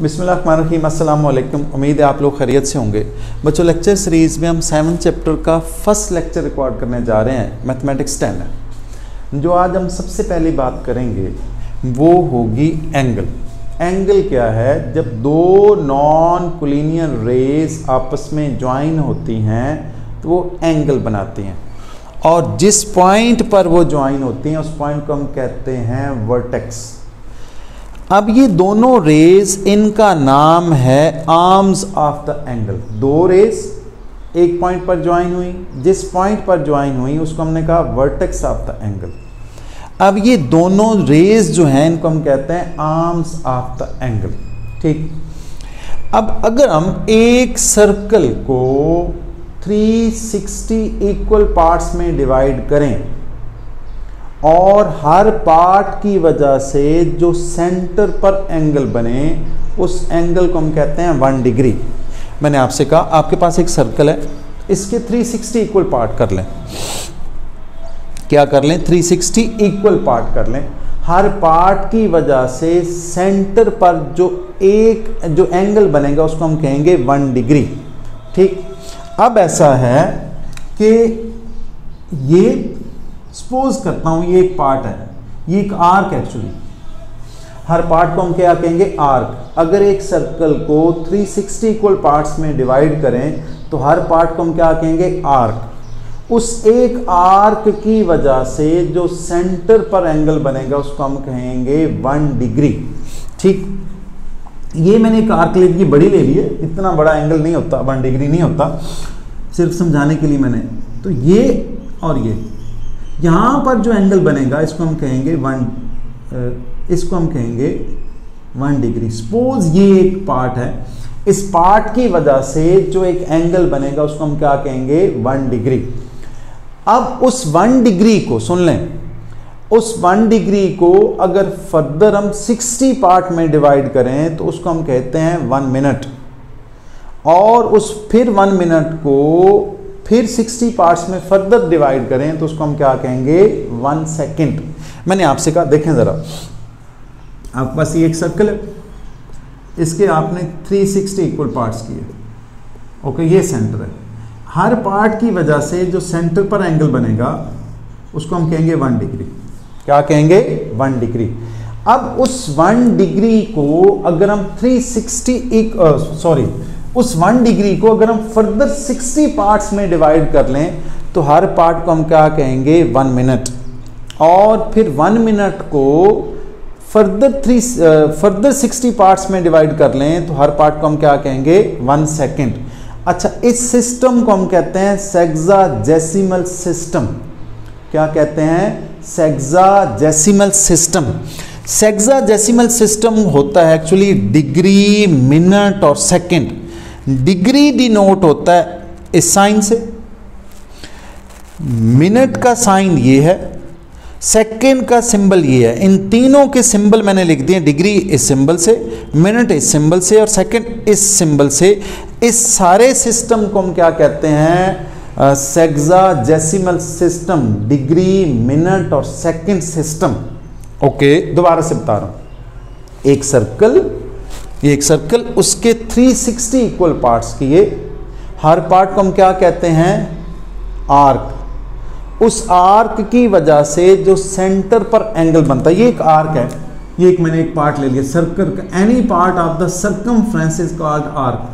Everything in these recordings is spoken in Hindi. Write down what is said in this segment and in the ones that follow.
बिस्मिल्लाहिर्रहमानिर्रहीम, अस्सलाम वालेकुम। उम्मीद है आप लोग खैरियत से होंगे। बच्चों, लेक्चर सीरीज़ में हम 7 चैप्टर का फर्स्ट लेक्चर रिकॉर्ड करने जा रहे हैं, मैथमेटिक्स 10 है। जो आज हम सबसे पहली बात करेंगे वो होगी एंगल। एंगल क्या है? जब दो नॉन कोलिनियर रेज आपस में ज्वाइन होती हैं तो वो एंगल बनाती हैं, और जिस पॉइंट पर वो ज्वाइन होती हैं उस पॉइंट को हम कहते हैं वर्टेक्स। अब ये दोनों रेज, इनका नाम है आर्म्स ऑफ द एंगल। दो रेज एक पॉइंट पर ज्वाइन हुई, जिस पॉइंट पर ज्वाइन हुई उसको हमने कहा वर्टेक्स ऑफ द एंगल। अब ये दोनों रेज जो हैं इनको हम कहते हैं आर्म्स ऑफ द एंगल। ठीक, अब अगर हम एक सर्कल को 360 इक्वल पार्ट्स में डिवाइड करें और हर पार्ट की वजह से जो सेंटर पर एंगल बने उस एंगल को हम कहते हैं 1 डिग्री। मैंने आपसे कहा आपके पास एक सर्कल है, इसके 360 इक्वल पार्ट कर लें। क्या कर लें? 360 इक्वल पार्ट कर लें। हर पार्ट की वजह से सेंटर पर जो एंगल बनेगा उसको हम कहेंगे 1 डिग्री। ठीक, अब ऐसा है कि ये सपोज करता हूं ये एक पार्ट है, ये एक आर्क एक्चुअली। हर पार्ट को हम क्या कहेंगे? आर्क। अगर एक सर्कल को 360 इक्वल पार्ट्स में डिवाइड करें तो हर पार्ट को हम क्या कहेंगे? आर्क। उस एक आर्क की वजह से जो सेंटर पर एंगल बनेगा उसको हम कहेंगे 1 डिग्री। ठीक, ये मैंने एक आर्क ले ली, बड़ी ले ली है, इतना बड़ा एंगल नहीं होता, 1 डिग्री नहीं होता, सिर्फ समझाने के लिए मैंने। तो ये और ये यहाँ पर जो एंगल बनेगा इसको हम कहेंगे 1 डिग्री। सपोज ये एक पार्ट है, इस पार्ट की वजह से जो एक एंगल बनेगा उसको हम क्या कहेंगे? 1 डिग्री। अब उस 1 डिग्री को सुन लें, उस 1 डिग्री को अगर फर्दर हम 60 पार्ट में डिवाइड करें तो उसको हम कहते हैं 1 मिनट, और उस फिर 1 मिनट को फिर 60 पार्ट्स में फर्दर डिवाइड करें तो उसको हम क्या कहेंगे? 1 सेकेंड। मैंने आपसे कहा देखें ज़रा, आपके पास ये एक सर्कल है, इसके आपने 360 इक्वल पार्ट्स किए। ओके, ये सेंटर है। हर पार्ट की वजह से जो सेंटर पर एंगल बनेगा उसको हम कहेंगे 1 डिग्री। क्या कहेंगे? 1 डिग्री। अब उस 1 डिग्री को अगर हम उस 1 डिग्री को अगर हम फर्दर 60 पार्ट्स में डिवाइड कर लें तो हर पार्ट को हम क्या कहेंगे? 1 मिनट, और फिर 1 मिनट को फर्दर 60 पार्ट्स में डिवाइड कर लें तो हर पार्ट को हम क्या कहेंगे? 1 सेकेंड। अच्छा, इस सिस्टम को हम कहते हैं सेक्साडेसिमल सिस्टम। क्या कहते हैं? Sexagesimal system. सेक्साडेसिमल सिस्टम होता है एक्चुअली डिग्री, मिनट और सेकंड। डिग्री डिनोट होता है इस साइन से, मिनट का साइन ये है, सेकंड का सिंबल ये है। इन तीनों के सिंबल मैंने लिख दिए, डिग्री इस सिंबल से, मिनट इस सिंबल से और सेकंड इस सिंबल से। इस सारे सिस्टम को हम क्या कहते हैं? सेक्साडेसिमल सिस्टम, डिग्री, मिनट और सेकंड सिस्टम। ओके, दोबारा से बता रहा हूं। एक सर्कल, ये एक सर्कल, उसके 360 इक्वल पार्ट्स किए, हर पार्ट को हम क्या कहते हैं? आर्क। उस आर्क की वजह से जो सेंटर पर एंगल बनता है, ये एक आर्क है, ये एक मैंने एक पार्ट ले लिया सर्कल का। Any part of the circumference is called arc.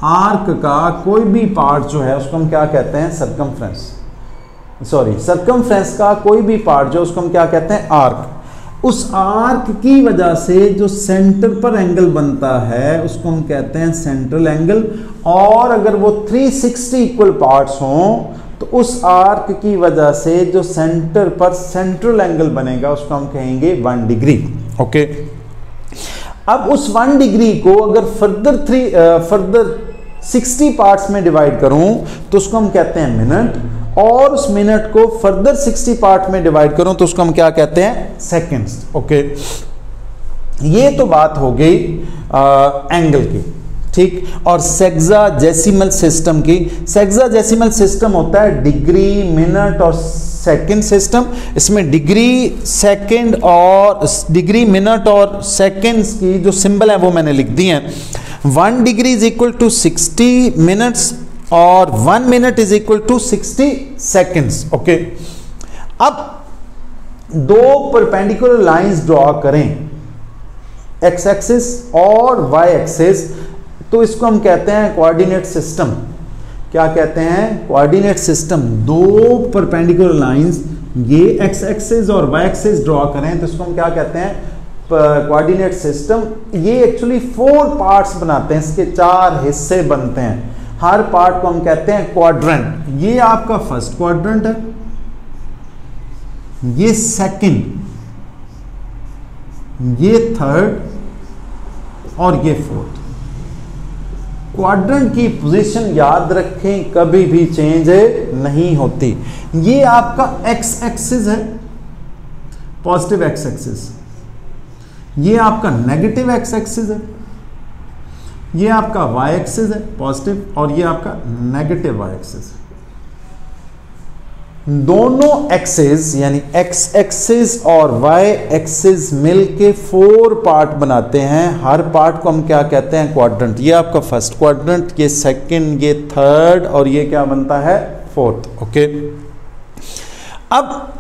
Arc का कोई भी पार्ट जो है उसको हम क्या कहते हैं? सर्कमफ्रेंस का कोई भी पार्ट जो उसको हम क्या कहते हैं? आर्क। उस आर्क की वजह से जो सेंटर पर एंगल बनता है उसको हम कहते हैं सेंट्रल एंगल, और अगर वो 360 इक्वल पार्ट्स हों तो उस आर्क की वजह से जो सेंटर पर सेंट्रल एंगल बनेगा उसको हम कहेंगे 1 डिग्री। ओके, अब उस 1 डिग्री को अगर फर्दर 60 पार्ट्स में डिवाइड करूं तो उसको हम कहते हैं मिनट, और उस मिनट को फर्दर 60 पार्ट में डिवाइड करूं तो उसको हम क्या कहते हैं? सेकेंड्स। ओके, ये तो बात हो गई एंगल की। ठीक, और सेक्साडेसिमल सिस्टम की। सेक्साडेसिमल सिस्टम होता है डिग्री, मिनट और सेकंड सिस्टम। इसमें डिग्री सेकंड और डिग्री मिनट और सेकंड्स की जो सिंबल है वो मैंने लिख दी हैं। 1 degree is equal to 60 minutes और 1 minute is equal to 60 seconds. Okay, अब दो परपेंडिकुलर लाइंस ड्रॉ करें, एक्स एक्सिस और वाई एक्सिस, तो इसको हम कहते हैं कोऑर्डिनेट सिस्टम। क्या कहते हैं? Coordinate system. दो परपेंडिकुलर लाइंस, ये एक्स एक्सिस और वाई एक्सिस ड्रॉ करें तो इसको हम क्या कहते हैं? Coordinate system. ये एक्चुअली 4 पार्ट्स बनाते हैं, इसके 4 हिस्से बनते हैं। हर पार्ट को हम कहते हैं क्वाड्रेंट। ये आपका फर्स्ट क्वाड्रेंट है, ये सेकंड, ये थर्ड और ये फोर्थ। क्वाड्रेंट की पोजीशन याद रखें, कभी भी चेंज नहीं होती। ये आपका एक्स एक्सिस है, पॉजिटिव एक्स एक्सिस। ये आपका नेगेटिव एक्स एक्सिस है, ये आपका वाई एक्सिस है पॉजिटिव, और ये आपका नेगेटिव वाई एक्सिस है। दोनों एक्सिस यानी एक्स एक्सिस और वाई एक्सिस मिलके 4 पार्ट बनाते हैं। हर पार्ट को हम क्या कहते हैं? क्वाड्रेंट। ये आपका फर्स्ट क्वाड्रेंट, ये सेकंड, ये थर्ड और ये क्या बनता है? फोर्थ। ओके, अब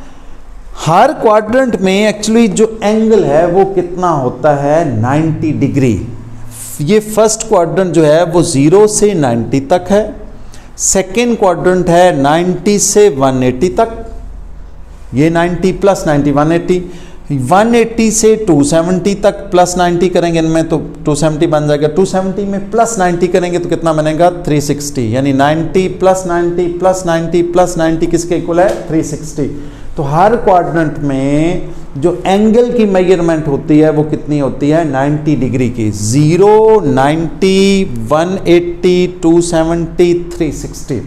हर क्वाड्रेंट में एक्चुअली जो एंगल है वो कितना होता है? 90 डिग्री। ये फर्स्ट क्वाड्रेंट जो है वो 0 से 90 तक है। सेकेंड क्वाड्रेंट है 90 से 180 तक, ये 90 प्लस 90 180। 180 से 270 तक प्लस 90 करेंगे इनमें तो 270 बन जाएगा। 270 में प्लस 90 करेंगे तो कितना बनेगा? 360। यानी 90 प्लस 90 प्लस 90 प्लस 90 किसके इक्वल है? 360। तो हर क्वाड्रेंट में जो एंगल की मेजरमेंट होती है वो कितनी होती है? 90 डिग्री की। 0, 90, 180, 270, 360।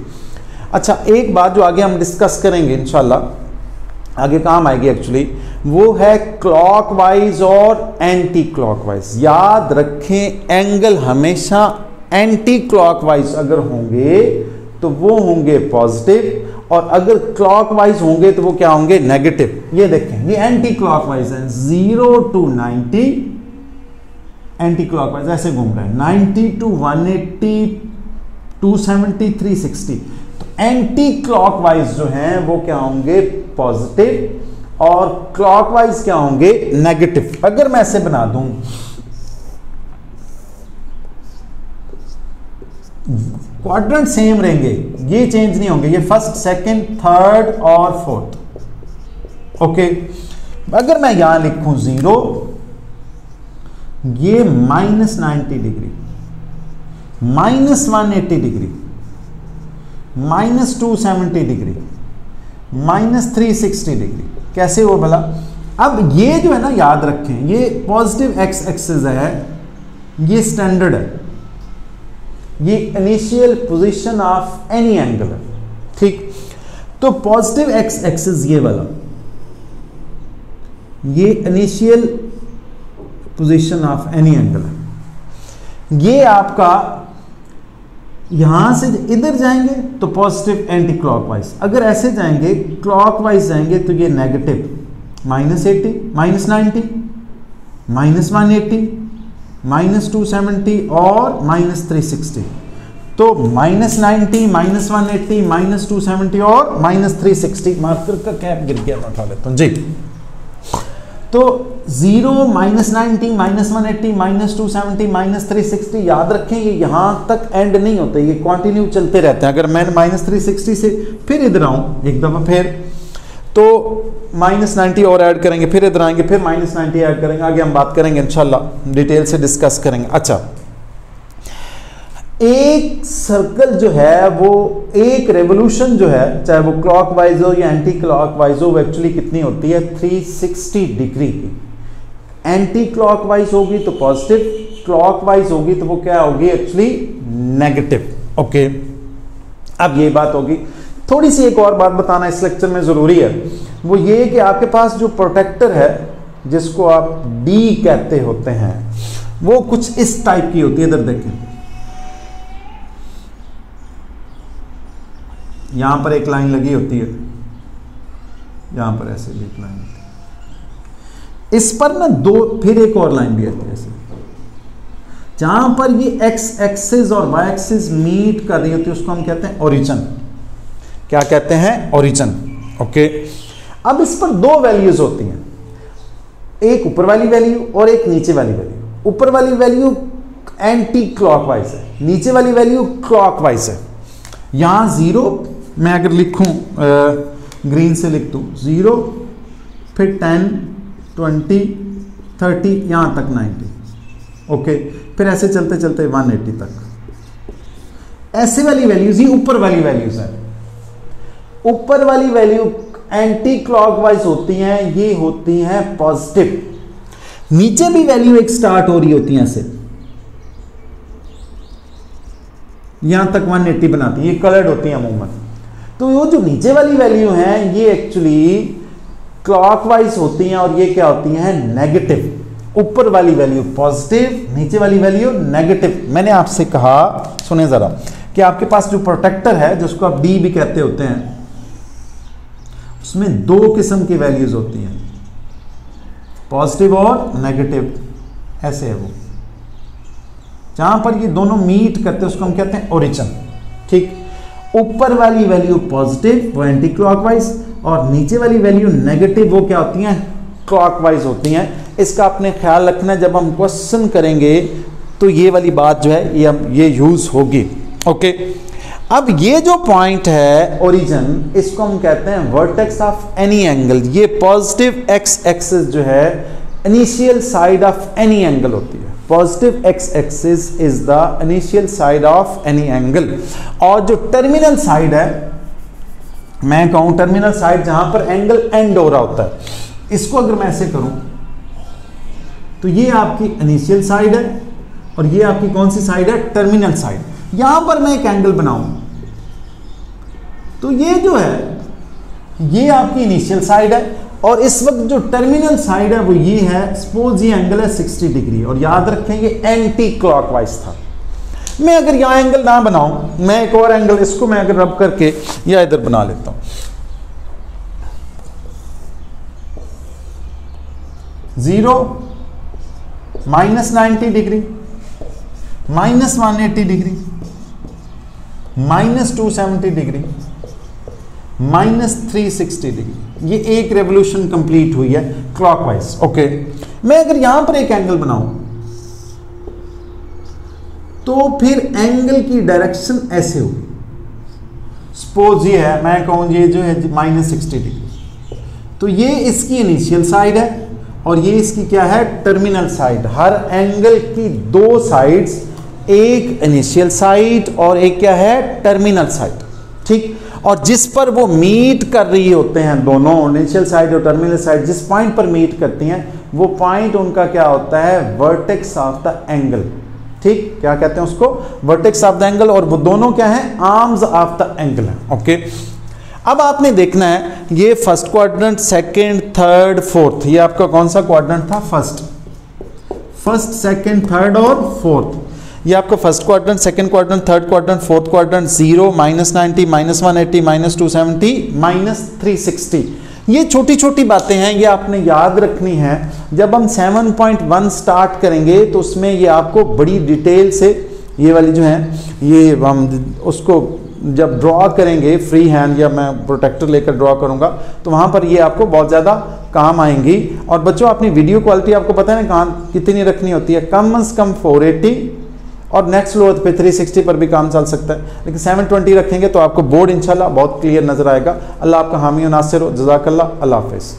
अच्छा, एक बात जो आगे हम डिस्कस करेंगे इंशाल्लाह, आगे काम आएगी एक्चुअली, वो है क्लॉकवाइज और एंटी क्लॉकवाइज। याद रखें, एंगल हमेशा एंटी क्लॉकवाइज अगर होंगे तो वो होंगे पॉजिटिव, और अगर क्लॉकवाइज होंगे तो वो क्या होंगे? नेगेटिव। ये देखें, ये एंटी क्लॉकवाइज है। 0 to 90 एंटी क्लॉकवाइज ऐसे घूम रहा है। 90 to 180, 270, 360। तो एंटी क्लॉकवाइज जो हैं वो क्या होंगे? पॉजिटिव, और क्लॉकवाइज क्या होंगे? नेगेटिव। अगर मैं ऐसे बना दूं, क्वाड्रेंट सेम रहेंगे, ये चेंज नहीं होंगे, ये फर्स्ट, सेकंड, थर्ड और फोर्थ। ओके, अगर मैं यहां लिखूं 0, ये -90 डिग्री, -180 डिग्री, -270 डिग्री, -360 डिग्री। कैसे हो भला? अब ये जो है ना, याद रखें, ये पॉजिटिव एक्स एक्सिस है, ये स्टैंडर्ड है, ये initial position of any angle है। ठीक, तो पॉजिटिव एक्स एक्सिस ये वाला, ये initial position of any angle है। ये आपका यहां से इधर जाएंगे तो पॉजिटिव एंटी क्लॉकवाइज, अगर ऐसे जाएंगे क्लॉकवाइज जाएंगे तो ये नेगेटिव, -80, -90, -180, -270 और -360। तो -90, -180, -270 और -360। मार्कर का कैप गिर गया, मैं उठा लेता हूं जी। तो 0, -90, -180, -270, -360 याद रखें, ये यहां तक एंड नहीं होते, ये कंटिन्यू चलते रहते हैं। अगर मैं -360 से फिर इधर आऊं एक दफा, फिर तो -90 और ऐड करेंगे, फिर इधर आएंगे, फिर -90 ऐड करेंगे। आगे हम बात करेंगे इंशाल्लाह, डिटेल से डिस्कस करेंगे। अच्छा, एक सर्कल जो है वो, एक रेवोल्यूशन जो है, चाहे वो क्लॉकवाइज हो या एंटी क्लॉकवाइज हो, वो एक्चुअली कितनी होती है? 360 डिग्री की। एंटी क्लॉकवाइज होगी तो पॉजिटिव, क्लॉकवाइज होगी तो वो क्या होगी? Actually negative. ओके, अब ये बात होगी। थोड़ी सी एक और बात बताना इस लेक्चर में ज़रूरी है, वो ये कि आपके पास जो प्रोटेक्टर है, जिसको आप डी कहते होते हैं, वो कुछ इस टाइप की होती है। इधर देखें, यहां पर एक लाइन लगी होती है, यहाँ पर ऐसे भी एक लाइन होती है। इस पर ना दो फिर एक और लाइन भी आती है ऐसे, जहां पर ये एक्स एक्सिस और वाई एक्सिस मीट कर रही होती है उसको हम कहते हैं ओरिजिन। क्या कहते हैं? ओरिजिन। ओके, अब इस पर दो वैल्यूज होती हैं, एक ऊपर वाली वैल्यू और एक नीचे वाली वैल्यू। ऊपर वाली वैल्यू एंटी क्लॉकवाइज है, नीचे वाली वैल्यू क्लॉकवाइज है। यहां 0 मैं अगर लिखूं ग्रीन से लिख दूं 0, फिर 10, 20, 30, यहां तक 90। ओके, फिर ऐसे चलते चलते 180 तक। ऐसे वाली वैल्यूज ही ऊपर वाली वैल्यूज है। ऊपर वाली वैल्यू एंटी क्लॉकवाइज होती हैं, ये होती हैं पॉजिटिव। नीचे भी वैल्यू एक स्टार्ट हो रही होती है ऐसे, यहां तक 180 बनाती है, ये कलर्ड होती है अमूमन। तो वो जो नीचे वाली वैल्यू हैं ये एक्चुअली क्लॉकवाइज होती हैं और ये क्या होती हैं? नेगेटिव। ऊपर वाली वैल्यू पॉजिटिव, नीचे वाली वैल्यू नेगेटिव। मैंने आपसे कहा, सुने जरा, कि आपके पास जो प्रोटेक्टर है जिसको आप डी भी कहते होते हैं, उसमें दो किस्म की वैल्यूज होती हैं, पॉजिटिव और नेगेटिव। ऐसे है वो, जहां पर ये दोनों मीट करते हैं उसको हम कहते हैं ओरिजिन। ठीक, ऊपर वाली वैल्यू पॉजिटिव वो एंटी क्लॉकवाइज, और नीचे वाली वैल्यू नेगेटिव वो क्या होती हैं? क्लॉकवाइज होती हैं। इसका आपने ख्याल रखना है, जब हम क्वेश्चन करेंगे तो ये वाली बात जो है ये यूज होगी। ओके, अब ये जो पॉइंट है ओरिजिन, इसको हम कहते हैं वर्टेक्स ऑफ एनी एंगल। ये पॉजिटिव एक्स एक्सिस जो है initial side of any angle होती है। Positive x axis is the initial side of any angle. और जो टर्मिनल साइड है, मैं कहूं टर्मिनल साइड जहां पर एंगल एंड हो रहा होता है, इसको अगर मैं ऐसे करूं तो ये आपकी इनिशियल साइड है और ये आपकी कौन सी साइड है? Terminal side. यहां पर मैं एक एंगल बनाऊं तो ये जो है ये आपकी इनिशियल साइड है, और इस वक्त जो टर्मिनल साइड है वो ये है। सपोज ये एंगल है 60 डिग्री, और याद रखें ये एंटी क्लॉकवाइज था। मैं अगर यहां एंगल ना बनाऊं, मैं एक और एंगल इसको मैं अगर रब करके या इधर बना लेता हूं, 0, -90 डिग्री, -180 डिग्री, -270 डिग्री, -360 डिग्री। ये एक रेवोल्यूशन कंप्लीट हुई है क्लॉकवाइज। ओके, मैं अगर यहां पर एक एंगल बनाऊं तो फिर एंगल की डायरेक्शन ऐसे होगी। सपोज ये है, मैं कहूं ये जो है -60 डिग्री, तो ये इसकी इनिशियल साइड है और ये इसकी क्या है? Terminal side. हर एंगल की दो साइड्स, एक इनिशियल साइड और एक क्या है? Terminal side. ठीक, और जिस पर वो मीट कर रही होते हैं, दोनों इनिशियल साइड और टर्मिनल साइड जिस पॉइंट पर मीट करती हैं, वो पॉइंट उनका क्या होता है? Vertex of the angle. ठीक, क्या कहते हैं उसको? Vertex of the angle. और वो दोनों क्या है? आर्म्स ऑफ द एंगल है। ओके, अब आपने देखना है ये first quadrant, second, third, fourth, ये आपका कौन सा क्वाड्रेंट था? फर्स्ट, सेकंड, थर्ड और फोर्थ। ये आपका first quadrant, second quadrant, third quadrant, fourth quadrant, 0, -90, -180, -270, -360। ये छोटी छोटी बातें हैं, ये आपने याद रखनी है। जब हम 7.1 स्टार्ट करेंगे तो उसमें ये आपको बड़ी डिटेल से ये वाली जो है, ये हम उसको जब ड्रॉ करेंगे फ्री हैंड या मैं प्रोटेक्टर लेकर ड्रॉ करूंगा तो वहां पर ये आपको बहुत ज़्यादा काम आएंगी। और बच्चों, अपनी वीडियो क्वालिटी आपको पता है ना कहाँ कितनी रखनी होती है? कम से कम 480, और नेक्स्ट लो पे 360 पर भी काम चल सकता है, लेकिन 720 रखेंगे तो आपको बोर्ड इंशाल्लाह बहुत क्लियर नजर आएगा। अल्लाह आपका हामी और नासिर हो। जज़ाकल्लाह। अल्लाह हाफ़िज़।